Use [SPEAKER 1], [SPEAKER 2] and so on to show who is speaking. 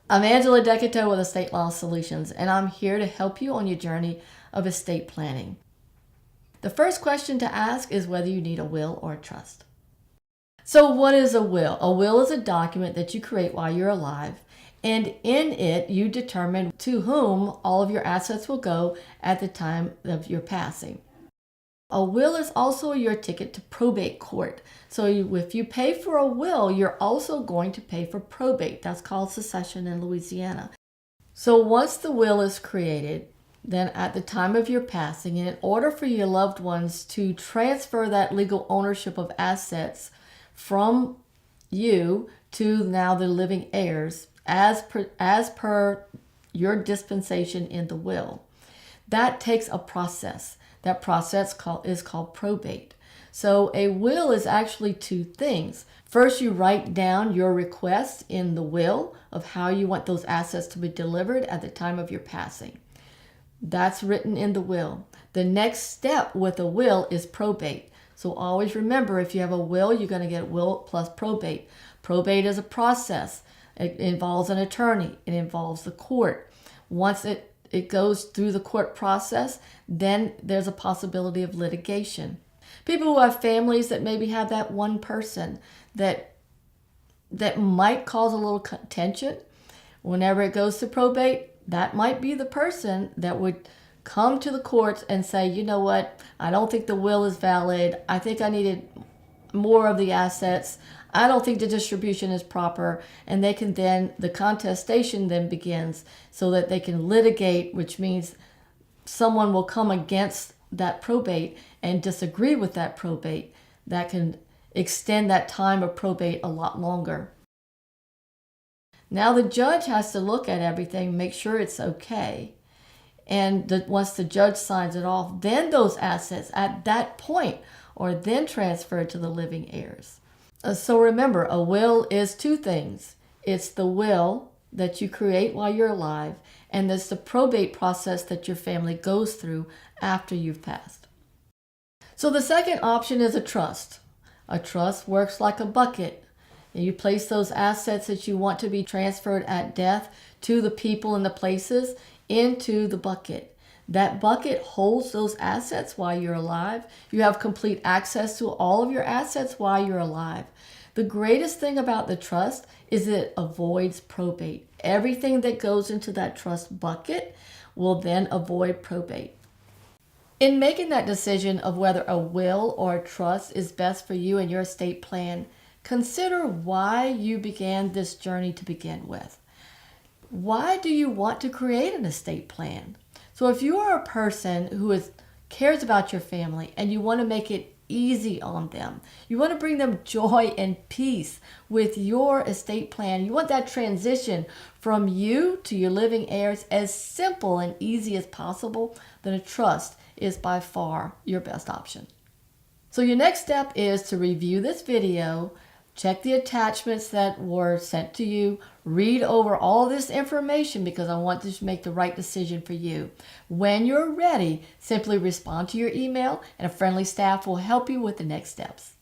[SPEAKER 1] I'm Angela Decoteau with Estate Law Solutions, and I'm here to help you on your journey of estate planning. The first question to ask is whether you need a will or a trust. So what is a will? A will is a document that you create while you're alive, and in it you determine to whom all of your assets will go at the time of your passing. A will is also your ticket to probate court. So if you pay for a will, you're also going to pay for probate. That's called succession in Louisiana. So once the will is created, then at the time of your passing, and in order for your loved ones to transfer that legal ownership of assets from you to now the living heirs as per your dispensation in the will, that takes a process. That process is called probate. So a will is actually two things. First, you write down your request in the will of how you want those assets to be delivered at the time of your passing. That's written in the will. The next step with a will is probate. So always remember, if you have a will, you're going to get will plus probate. Probate is a process. It involves an attorney. It involves the court. Once it goes through the court process, then there's a possibility of litigation. People who have families that maybe have that one person that might cause a little tension, whenever it goes to probate, that might be the person that would come to the courts and say, you know what, I don't think the will is valid. I think I needed more of the assets. I don't think the distribution is proper. And they can then, the contestation then begins so that they can litigate, which means someone will come against that probate and disagree with that probate. That can extend that time of probate a lot longer. Now the judge has to look at everything, make sure it's okay. And once the judge signs it off, then those assets at that point are then transferred to the living heirs. So remember, a will is two things. It's the will that you create while you're alive, and it's the probate process that your family goes through after you've passed. So the second option is a trust. A trust works like a bucket. You place those assets that you want to be transferred at death to the people and the places into the bucket. That bucket holds those assets while you're alive. You have complete access to all of your assets while you're alive. The greatest thing about the trust is it avoids probate. Everything that goes into that trust bucket will then avoid probate. In making that decision of whether a will or a trust is best for you and your estate plan, consider why you began this journey to begin with. Why do you want to create an estate plan? So if you are a person who cares about your family and you want to make it easy on them, you want to bring them joy and peace with your estate plan, you want that transition from you to your living heirs as simple and easy as possible, then a trust is by far your best option. So your next step is to review this video, check the attachments that were sent to you, read over all this information because I want to make the right decision for you. When you're ready, simply respond to your email and a friendly staff will help you with the next steps.